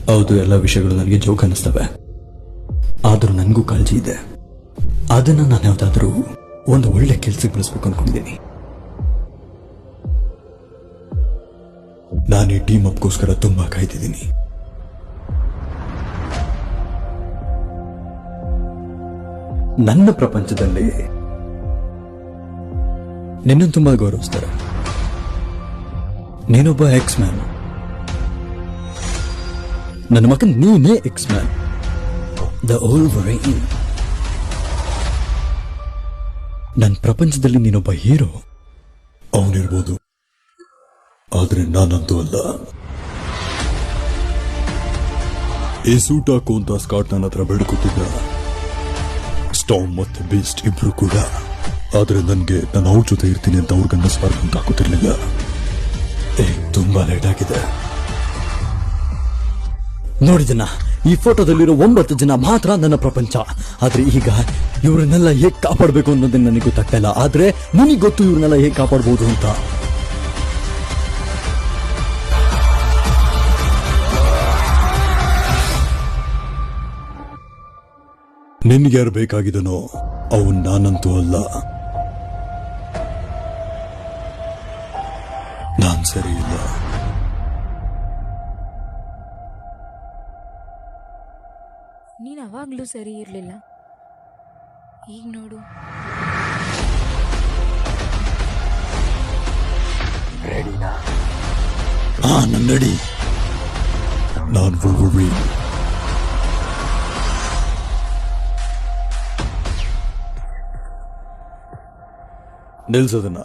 ಹೌದು, ಎಲ್ಲ ವಿಷಯಗಳು ನನಗೆ ಜೋಕ್ ಅನ್ನಿಸ್ತವೆ. ಆದ್ರೂ ನನಗೂ ಕಾಳಜಿ ಇದೆ. ಅದನ್ನ ನಾನು ಯಾವ್ದಾದ್ರೂ ಒಂದು ಒಳ್ಳೆ ಕೆಲ್ಸಕ್ಕೆ ಬಳಸ್ಬೇಕು ಅನ್ಕೊಂಡಿದ್ದೀನಿ. ನಾನು ಈ ಟೀಮ್ ಅಪ್ಗೋಸ್ಕರ ತುಂಬಾ ಕಾಯ್ತಿದ್ದೀನಿ. ನನ್ನ ಪ್ರಪಂಚದಲ್ಲಿ ನಿನ್ನನ್ನು ತುಂಬಾ ಗೌರವಿಸ್ತಾರೆ. ನೀನೊಬ್ಬ ಎಕ್ಸ್ ಮ್ಯಾನ್. ನನ್ನ ಮಗನ್ ನೀನೇ ಎಕ್ಸ್ ಮ್ಯಾನ್, ದ ವೊಲ್ವರೀನ್. ನನ್ನ ಪ್ರಪಂಚದಲ್ಲಿ ನೀನೊಬ್ಬ ಹೀರೋ. ಅವನಿರ್ಬೋದು, ಆದ್ರೆ ನಾನಂತೂ ಅಲ್ಲ. ಈ ಸೂಟ್ ಹಾಕು ಅಂತ ಸ್ಕಾಟ್ ನನ್ನ ಹತ್ರ ಬೇಡ್ಕೊತಿದ್ದ. ಸ್ಟಾರ್ಮ್ ಮತ್ತೆ ಬೀಸ್ಟ್ ಇಬ್ರು ಕೂಡ. ಆದ್ರೆ ನನ್ಗೆ ನಾನು ಅವ್ರ ಜೊತೆ ಇರ್ತೀನಿ ಅಂತ ಅವ್ರಿಗೆ ಅನ್ನಿಸ್ಬಾರ್ದು ಅಂತ ಹಾಕೋತಿರ್ಲಿಲ್ಲ. ತುಂಬಾ ಲೇಟ್ ಆಗಿದೆ. ನೋಡಿದನ, ಈ ಫೋಟೋದಲ್ಲಿರೋ 9 ಜನ ಮಾತ್ರ ನನ್ನ ಪ್ರಪಂಚ. ಆದ್ರೆ ಈಗ ಇವ್ರನ್ನೆಲ್ಲ ಹೇಗ್ ಕಾಪಾಡಬೇಕು ಅನ್ನೋದನ್ನ ನನಗೆ ಗೊತ್ತಾಗ್ತಾ ಇಲ್ಲ. ಆದ್ರೆ ನನಗೆ ಗೊತ್ತು ಇವ್ರನ್ನೆಲ್ಲ ಹೇಗ್ ಕಾಪಾಡಬಹುದು ಅಂತ. ನಿನ್ಗೆ ಯಾರು ಬೇಕಾಗಿದನೋ ಅವನ್ ನಾನಂತೂ ಅಲ್ಲ. ನಾನ್ ಸರಿ ಇಲ್ಲ. ನೀನ್ ಅವಾಗ್ಲೂ ಸರಿ ಇರ್ಲಿಲ್ಲ. ಈಗ ನೋಡು. ರೆಡಿನಾ? ನಾನು ರೆಡಿ. ನಾನು ವೊಲ್ವರೀನ್. ನಿಲ್ಸೋದನ್ನ